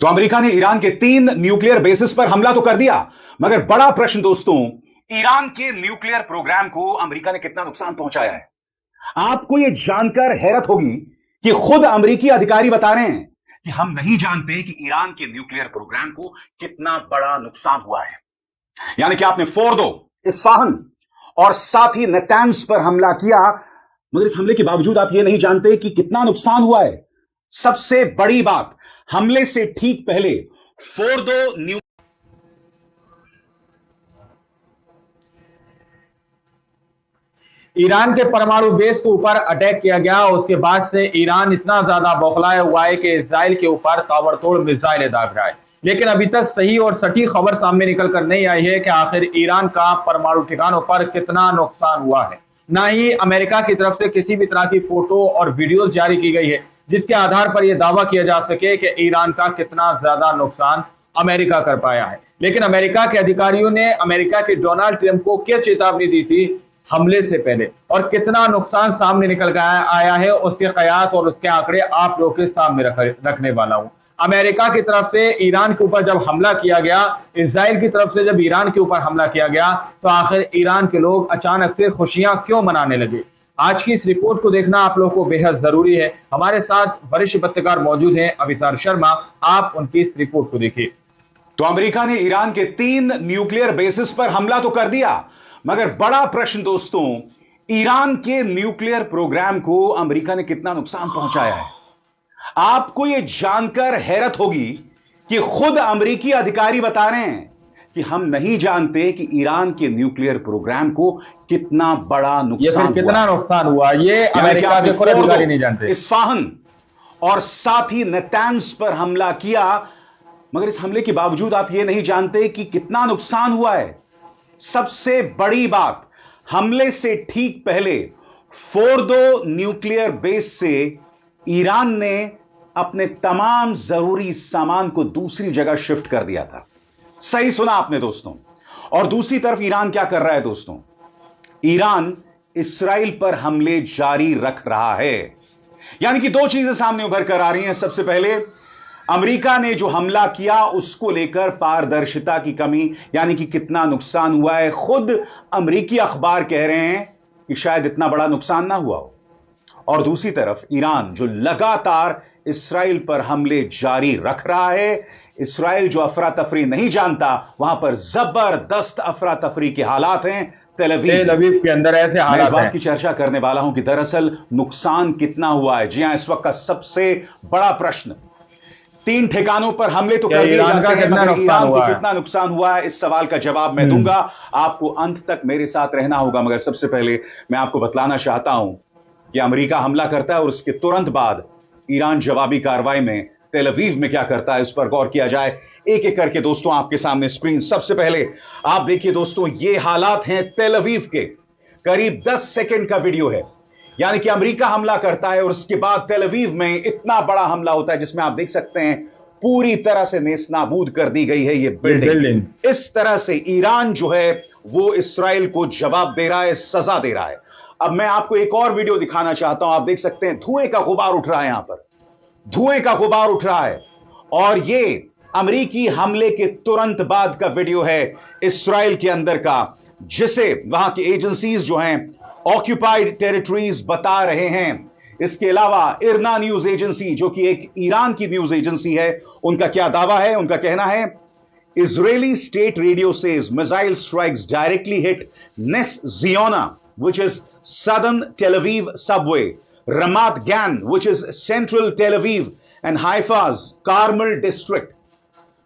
तो अमेरिका ने ईरान के 3 न्यूक्लियर बेसिस पर हमला तो कर दिया, मगर बड़ा प्रश्न दोस्तों, ईरान के न्यूक्लियर प्रोग्राम को अमेरिका ने कितना नुकसान पहुंचाया है। आपको यह जानकर हैरत होगी कि खुद अमेरिकी अधिकारी बता रहे हैं कि हम नहीं जानते कि ईरान के न्यूक्लियर प्रोग्राम को कितना बड़ा नुकसान हुआ है। यानी कि आपने फोर्दो, इस्फाहान और साथ ही नेतान्स पर हमला किया, मगर इस हमले के बावजूद आप यह नहीं जानते कि कितना नुकसान हुआ है। सबसे बड़ी बात, हमले से ठीक पहले फोर्दो ईरान के परमाणु बेस के ऊपर अटैक किया गया। उसके बाद से ईरान इतना ज्यादा बौखलाया हुआ है कि इजराइल के ऊपर ताबड़तोड़ मिसाइलें दाग रहा है, लेकिन अभी तक सही और सटीक खबर सामने निकल कर नहीं आई है कि आखिर ईरान का परमाणु ठिकानों पर कितना नुकसान हुआ है। ना ही अमेरिका की तरफ से किसी भी तरह की फोटो और वीडियो जारी की गई है जिसके आधार पर यह दावा किया जा सके कि ईरान का कितना ज्यादा नुकसान अमेरिका कर पाया है। लेकिन अमेरिका के अधिकारियों ने अमेरिका के डोनाल्ड ट्रंप को क्या चेतावनी दी थी हमले से पहले और कितना नुकसान सामने निकल आया है, उसके कयास और उसके आंकड़े आप लोगों के सामने रखने वाला हूं। अमेरिका की तरफ से ईरान के ऊपर जब हमला किया गया, इजराइल की तरफ से जब ईरान के ऊपर हमला किया गया, तो आखिर ईरान के लोग अचानक से खुशियां क्यों मनाने लगे? आज की इस रिपोर्ट को देखना आप लोगों को बेहद जरूरी है। हमारे साथ वरिष्ठ पत्रकार मौजूद हैं, अवितार शर्मा, आप उनकी इस रिपोर्ट को देखिए। तो अमेरिका ने ईरान के 3 न्यूक्लियर बेसिस पर हमला तो कर दिया, मगर बड़ा प्रश्न दोस्तों, ईरान के न्यूक्लियर प्रोग्राम को अमेरिका ने कितना नुकसान पहुंचाया है। आपको यह जानकर हैरत होगी कि खुद अमेरिकी अधिकारी बता रहे हैं कि हम नहीं जानते कि ईरान के न्यूक्लियर प्रोग्राम को कितना बड़ा नुकसान कितना नुकसान हुआ, ये अमेरिका के खुद अधिकारी नहीं जानते। इस्फाहान और साथ ही नेतान्स पर हमला किया, मगर इस हमले के बावजूद आप यह नहीं जानते कि कितना नुकसान हुआ है। सबसे बड़ी बात, हमले से ठीक पहले फोर्दो न्यूक्लियर बेस से ईरान ने अपने तमाम जरूरी सामान को दूसरी जगह शिफ्ट कर दिया था। सही सुना आपने दोस्तों। और दूसरी तरफ ईरान क्या कर रहा है दोस्तों? ईरान इस्राइल पर हमले जारी रख रहा है। यानी कि 2 चीजें सामने उभर कर आ रही हैं। सबसे पहले, अमेरिका ने जो हमला किया उसको लेकर पारदर्शिता की कमी, यानी कि कितना नुकसान हुआ है। खुद अमेरिकी अखबार कह रहे हैं कि शायद इतना बड़ा नुकसान ना हुआ हो। और दूसरी तरफ ईरान जो लगातार इस्राइल पर हमले जारी रख रहा है। इस्राइल जो अफरा तफरी नहीं जानता, वहां पर जबरदस्त अफरा तफरी के हालात हैं। तेल अवीव के अंदर ऐसे हालात हैं। मैं इस बात की चर्चा करने वाला हूं कि दरअसल नुकसान कितना हुआ है। जी हां, इस वक्त का सबसे बड़ा प्रश्न, 3 ठिकानों पर हमले तो कर दिए जाते हैं, मगर ईरान को कितना नुकसान हुआ है, इस सवाल का जवाब मैं दूंगा। आपको अंत तक मेरे साथ रहना होगा। मगर सबसे पहले मैं आपको बतलाना चाहता हूं कि अमेरिका हमला करता है और उसके तुरंत बाद ईरान जवाबी कार्रवाई में तेल अवीव में क्या करता है, उस पर गौर किया जाए। एक एक करके दोस्तों आपके सामने स्क्रीन। सबसे पहले आप देखिए दोस्तों, ये हालात हैं तेल अवीव के। करीब 10 सेकंड का वीडियो है। यानी कि अमेरिका हमला करता है और उसके बाद तेल अवीव में इतना बड़ा हमला होता है जिसमें आप देख सकते हैं पूरी तरह से नेस्तनाबूद कर दी गई है ये बिल्डिंग। इस तरह से ईरान जो है वो इस्राइल को जवाब दे रहा है, सजा दे रहा है। अब मैं आपको एक और वीडियो दिखाना चाहता हूं। आप देख सकते हैं धुएं का गुबार उठ रहा है, यहां पर धुएं का गुबार उठ रहा है। और ये अमेरिकी हमले के तुरंत बाद का वीडियो है इस्राइल के अंदर का, जिसे वहां की एजेंसीज जो हैं ऑक्यूपाइड टेरिटरीज बता रहे हैं। इसके अलावा इरना न्यूज एजेंसी, जो कि एक ईरान की न्यूज एजेंसी है, उनका क्या दावा है? उनका कहना है, Israeli state radio says missile strikes directly hit Ness Ziona which is southern Tel Aviv subway, Ramat Gan which is central Tel Aviv and Haifa's Carmel district।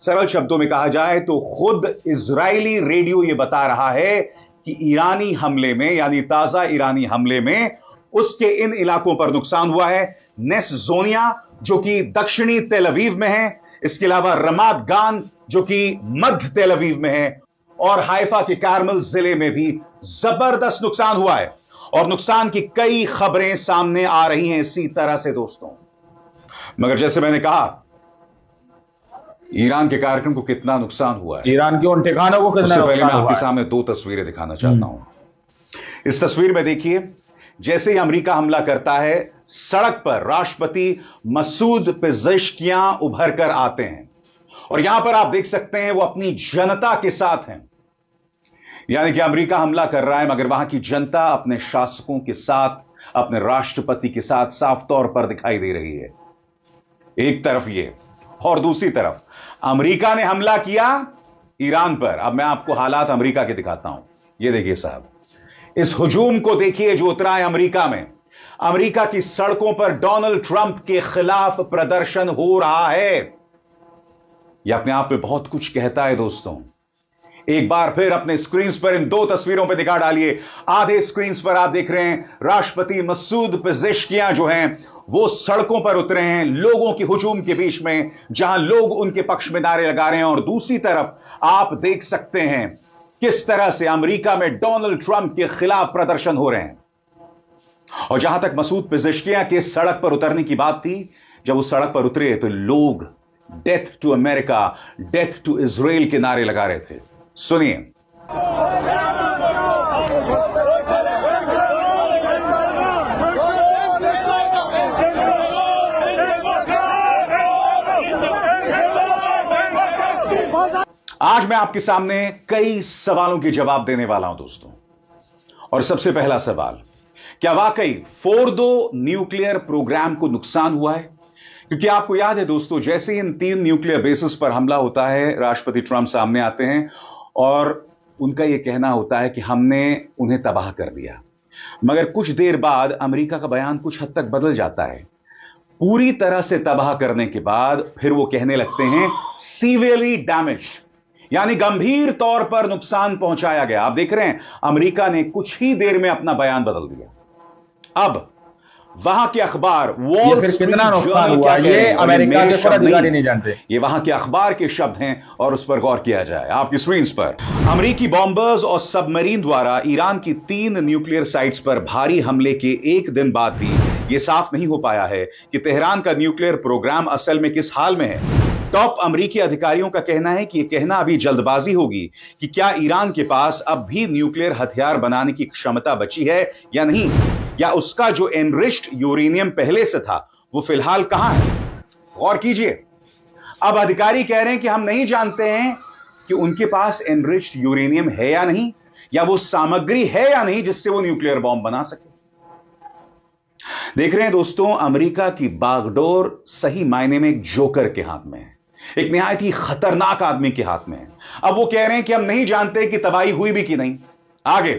सरल शब्दों में कहा जाए तो खुद इजरायली रेडियो यह बता रहा है कि ईरानी हमले में, यानी ताजा ईरानी हमले में उसके इन इलाकों पर नुकसान हुआ है। नेस जोनिया जो कि दक्षिणी तेल अवीव में है, इसके अलावा रमात गान जो कि मध्य तेल अवीव में है, और हाइफा के कार्मल जिले में भी जबरदस्त नुकसान हुआ है। और नुकसान की कई खबरें सामने आ रही हैं इसी तरह से दोस्तों। मगर जैसे मैंने कहा, ईरान के कार्यक्रम को कितना नुकसान हुआ है, ईरान के उन ठिकानों को कितना नुकसान हुआ है। पहले मैं आपके सामने 2 तस्वीरें दिखाना चाहता हूं। इस तस्वीर में देखिए, जैसे ही अमेरिका हमला करता है, सड़क पर राष्ट्रपति मसूद पेजेश्कियां उभर कर आते हैं। और यहां पर आप देख सकते हैं वो अपनी जनता के साथ हैं। यानी कि अमेरिका हमला कर रहा है मगर वहां की जनता अपने शासकों के साथ, अपने राष्ट्रपति के साथ साफ तौर पर दिखाई दे रही है। एक तरफ ये, और दूसरी तरफ अमेरिका ने हमला किया ईरान पर। अब मैं आपको हालात अमेरिका के दिखाता हूं। ये देखिए साहब, इस हुजूम को देखिए जो उतरा है अमेरिका में। अमेरिका की सड़कों पर डोनाल्ड ट्रंप के खिलाफ प्रदर्शन हो रहा है। यह अपने आप में बहुत कुछ कहता है दोस्तों। एक बार फिर अपने स्क्रीन पर इन दो तस्वीरों पर दिखा डालिए। आधे स्क्रीन पर आप देख रहे हैं राष्ट्रपति मसूद पेजेश्कियां जो हैं वो सड़कों पर उतरे हैं लोगों की हुजूम के बीच में, जहां लोग उनके पक्ष में नारे लगा रहे हैं। और दूसरी तरफ आप देख सकते हैं किस तरह से अमेरिका में डोनाल्ड ट्रंप के खिलाफ प्रदर्शन हो रहे हैं। और जहां तक मसूद पेजेश्कियां के सड़क पर उतरने की बात थी, जब वो सड़क पर उतरे तो लोग death to America, death to Israel के नारे लगा रहे थे। सुनिए। आज मैं आपके सामने कई सवालों के जवाब देने वाला हूं दोस्तों। और सबसे पहला सवाल, क्या वाकई फोर्दो न्यूक्लियर प्रोग्राम को नुकसान हुआ है? क्योंकि आपको याद है दोस्तों, जैसे इन 3 न्यूक्लियर बेसिस पर हमला होता है, राष्ट्रपति ट्रंप सामने आते हैं और उनका यह कहना होता है कि हमने उन्हें तबाह कर दिया। मगर कुछ देर बाद अमेरिका का बयान कुछ हद तक बदल जाता है। पूरी तरह से तबाह करने के बाद फिर वो कहने लगते हैं सीवियरली डैमेज, यानी गंभीर तौर पर नुकसान पहुंचाया गया। आप देख रहे हैं अमेरिका ने कुछ ही देर में अपना बयान बदल दिया। अब वहां के अखबार वॉल स्ट्रीट जर्नल क्या कह रहे हैं, अमेरिका के अधिकारी नहीं जानते, ये वहां के अखबार के शब्द हैं और उस पर गौर किया जाए। आपकी स्क्रीन पर अमेरिकी बॉम्बर्स और सबमरीन द्वारा ईरान की 3 न्यूक्लियर साइट्स पर भारी हमले के एक दिन बाद भी यह साफ नहीं हो पाया है कि तेहरान का न्यूक्लियर प्रोग्राम असल में किस हाल में है। टॉप अमेरिकी अधिकारियों का कहना है कि यह कहना अभी जल्दबाजी होगी कि क्या ईरान के पास अब भी न्यूक्लियर हथियार बनाने की क्षमता बची है या नहीं, या उसका जो एनरिच्ड यूरेनियम पहले से था वो फिलहाल कहां है। गौर कीजिए, अब अधिकारी कह रहे हैं कि हम नहीं जानते हैं कि उनके पास एनरिच्ड यूरेनियम है या नहीं, या वो सामग्री है या नहीं जिससे वो न्यूक्लियर बॉम्ब बना सके। देख रहे हैं दोस्तों, अमेरिका की बागडोर सही मायने में एक जोकर के हाथ में है, एक निहायत ही खतरनाक आदमी के हाथ में है। अब वो कह रहे हैं कि हम नहीं जानते कि तबाही हुई भी कि नहीं। आगे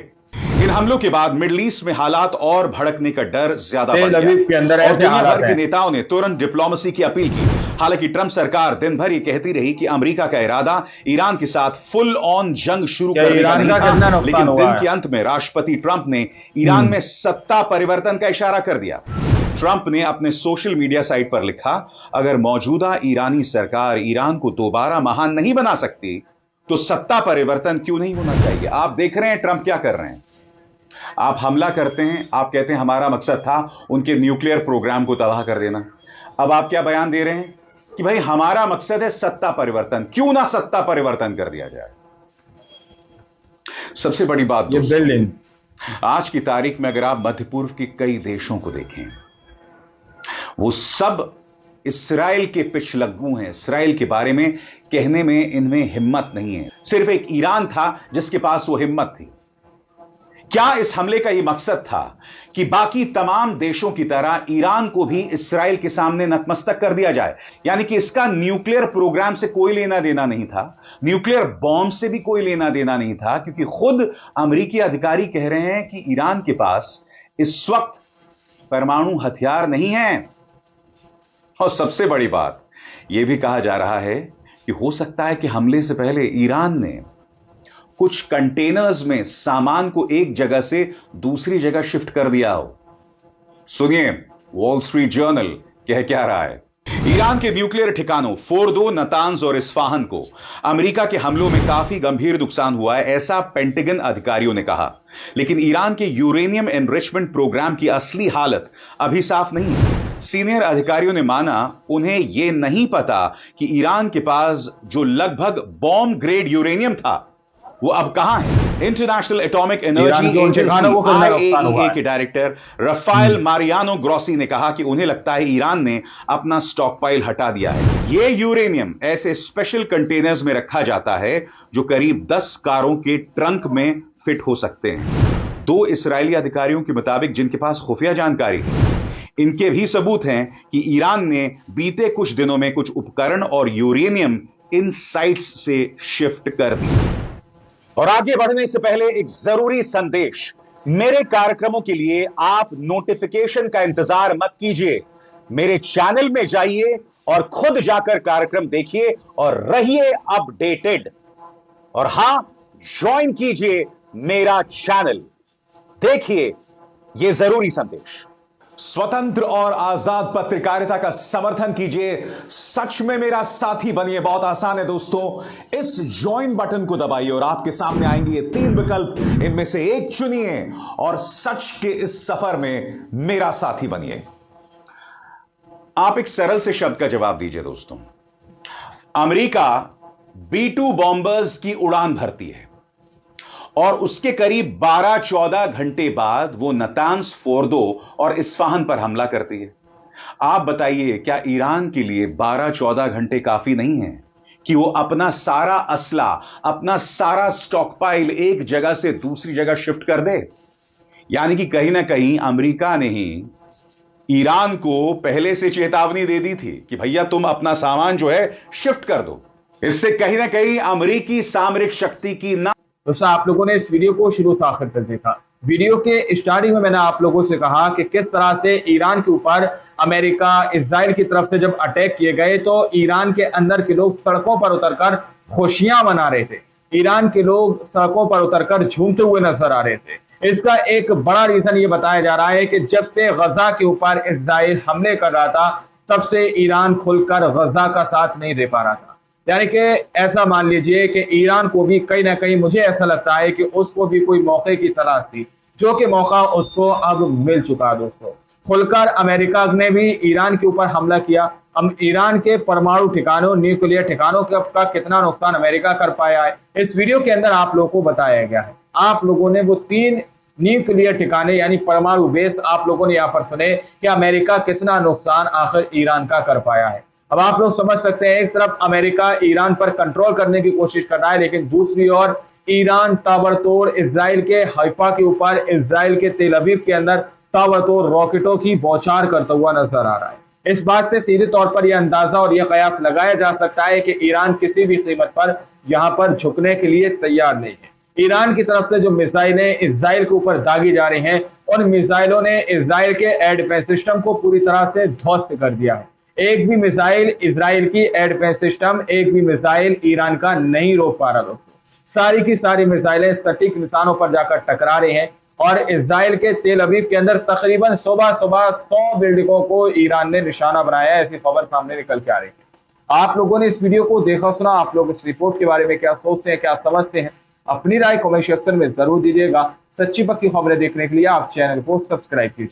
इन हमलों के बाद मिडिल ईस्ट में हालात और भड़कने का डर ज्यादा बढ़ गया और दुनिया भर के नेताओं ने तुरंत डिप्लोमेसी की अपील की। हालांकि ट्रंप सरकार दिन भर ये कहती रही कि अमेरिका का इरादा ईरान के साथ फुल ऑन जंग शुरू करने का नहीं था, लेकिन दिन के अंत में राष्ट्रपति ट्रंप ने ईरान में सत्ता परिवर्तन का इशारा कर दिया। ट्रंप ने अपने सोशल मीडिया साइट पर लिखा, अगर मौजूदा ईरानी सरकार ईरान को दोबारा महान नहीं बना सकती तो सत्ता परिवर्तन क्यों नहीं होना चाहिए। आप देख रहे हैं ट्रंप क्या कर रहे हैं। आप हमला करते हैं, आप कहते हैं हमारा मकसद था उनके न्यूक्लियर प्रोग्राम को तबाह कर देना। अब आप क्या बयान दे रहे हैं कि भाई हमारा मकसद है सत्ता परिवर्तन, क्यों ना सत्ता परिवर्तन कर दिया जाए। सबसे बड़ी बात दोस्तों, आज की तारीख में अगर आप मध्य पूर्व के कई देशों को देखें, वो सब इस्राएल के पिछलग्गू हैं। इस्राएल के बारे में कहने में इनमें हिम्मत नहीं है। सिर्फ एक ईरान था जिसके पास वो हिम्मत थी। क्या इस हमले का यह मकसद था कि बाकी तमाम देशों की तरह ईरान को भी इस्राएल के सामने नतमस्तक कर दिया जाए? यानी कि इसका न्यूक्लियर प्रोग्राम से कोई लेना देना नहीं था, न्यूक्लियर बॉम्ब से भी कोई लेना देना नहीं था, क्योंकि खुद अमेरिकी अधिकारी कह रहे हैं कि ईरान के पास इस वक्त परमाणु हथियार नहीं है। और सबसे बड़ी बात यह भी कहा जा रहा है कि हो सकता है कि हमले से पहले ईरान ने कुछ कंटेनर्स में सामान को एक जगह से दूसरी जगह शिफ्ट कर दिया हो। सुनिए वॉल स्ट्रीट जर्नल कह क्या रहा है। ईरान के न्यूक्लियर ठिकानों फोर्दो, नतांज और इस्फाहान को अमेरिका के हमलों में काफी गंभीर नुकसान हुआ है, ऐसा पेंटागन अधिकारियों ने कहा। लेकिन ईरान के यूरेनियम एनरिचमेंट प्रोग्राम की असली हालत अभी साफ नहीं है। सीनियर अधिकारियों ने माना उन्हें यह नहीं पता कि ईरान के पास जो लगभग बॉम्ब ग्रेड यूरेनियम था वो अब कहां है? International atomic energy agency IAEA के डायरेक्टर रफाएल मारियानो ग्रोसी ने कहा कि उन्हें लगता है ईरान ने अपना स्टॉकपाइल हटा दिया है। यह यूरेनियम ऐसे स्पेशल कंटेनर्स में रखा जाता है जो करीब 10 कारों के ट्रंक में फिट हो सकते हैं। 2 इस्राएली अधिकारियों के मुताबिक, जिनके पास खुफिया जानकारी है, इनके भी सबूत हैं कि ईरान ने बीते कुछ दिनों में कुछ उपकरण और यूरेनियम इन साइट्स से शिफ्ट कर दी। और आगे बढ़ने से पहले एक जरूरी संदेश, मेरे कार्यक्रमों के लिए आप नोटिफिकेशन का इंतजार मत कीजिए। मेरे चैनल में जाइए और खुद जाकर कार्यक्रम देखिए और रहिए अपडेटेड। और हां, ज्वाइन कीजिए मेरा चैनल, देखिए यह जरूरी संदेश। स्वतंत्र और आजाद पत्रकारिता का समर्थन कीजिए, सच में मेरा साथी बनिए। बहुत आसान है दोस्तों, इस ज्वाइन बटन को दबाइए और आपके सामने आएंगे ये 3 विकल्प, इनमें से एक चुनिए और सच के इस सफर में मेरा साथी बनिए। आप एक सरल से शब्द का जवाब दीजिए दोस्तों। अमेरिका B-2 बॉम्बर्स की उड़ान भरती है और उसके करीब 12-14 घंटे बाद वो नतांज, फोर्दो और इस्फहान पर हमला करती है। आप बताइए, क्या ईरान के लिए 12-14 घंटे काफी नहीं है कि वो अपना सारा असला, अपना सारा स्टॉकपाइल एक जगह से दूसरी जगह शिफ्ट कर दे? यानी कि कहीं ना कहीं अमेरिका ने ही ईरान को पहले से चेतावनी दे दी थी कि भैया तुम अपना सामान जो है शिफ्ट कर दो। इससे कहीं ना कहीं अमेरिकी सामरिक शक्ति की ना। दोस्तों, आप लोगों ने इस वीडियो को शुरू से आखिर तक देखा। वीडियो के स्टार्टिंग में मैंने आप लोगों से कहा कि किस तरह से ईरान के ऊपर अमेरिका, इजराइल की तरफ से जब अटैक किए गए तो ईरान के अंदर के लोग सड़कों पर उतरकर खुशियां मना रहे थे। ईरान के लोग सड़कों पर उतरकर झूमते हुए नजर आ रहे थे। इसका एक बड़ा रीजन ये बताया जा रहा है कि जब से गजा के ऊपर इजराइल हमले कर रहा था, तब से ईरान खुलकर गजा का साथ नहीं दे पा रहा था। यानी कि ऐसा मान लीजिए कि ईरान को भी कहीं ना कहीं, मुझे ऐसा लगता है कि उसको भी कोई मौके की तलाश थी, जो कि मौका उसको अब मिल चुका है। दोस्तों, खुलकर अमेरिका ने भी ईरान के ऊपर हमला किया। हम ईरान के परमाणु ठिकानों, न्यूक्लियर ठिकानों का कितना नुकसान अमेरिका कर पाया है, इस वीडियो के अंदर आप लोगों को बताया गया है। आप लोगों ने वो 3 न्यूक्लियर ठिकाने यानी परमाणु बेस आप लोगों ने यहाँ पर सुने कि अमेरिका कितना नुकसान आखिर ईरान का कर पाया है। अब आप लोग समझ सकते हैं, एक तरफ अमेरिका ईरान पर कंट्रोल करने की कोशिश कर रहा है, लेकिन दूसरी ओर ईरान ताबड़तोड़ इजराइल के हाइफा के ऊपर, इजराइल के तेल अवीव के अंदर ताबड़तोड़ रॉकेटों की बौछार करता हुआ नजर आ रहा है। इस बात से सीधे तौर पर यह अंदाजा और यह कयास लगाया जा सकता है कि ईरान किसी भी कीमत पर यहां पर झुकने के लिए तैयार नहीं है। ईरान की तरफ से जो मिसाइलें इजराइल के ऊपर दागी जा रही हैं, उन मिसाइलों ने इजराइल के एयर डिफेंस सिस्टम को पूरी तरह से ध्वस्त कर दिया है। एक भी मिसाइल इजराइल की एयर डिफेंस सिस्टम, एक भी मिसाइल ईरान का नहीं रोक पा रहा। दोस्तों, सारी की सारी मिसाइलें सटीक निशानों पर जाकर टकरा रही हैं और इजराइल के तेल अवीव के अंदर तकरीबन सुबह 100 बिल्डिंगों को ईरान ने निशाना बनाया है, ऐसी खबर सामने निकल के आ रही है। आप लोगों ने इस वीडियो को देखा सुना, आप लोग इस रिपोर्ट के बारे में क्या सोचते हैं, क्या समझते हैं, अपनी राय कमेंट सेक्शन में जरूर दीजिएगा। सच्ची पक्की खबरें देखने के लिए आप चैनल को सब्सक्राइब कीजिए।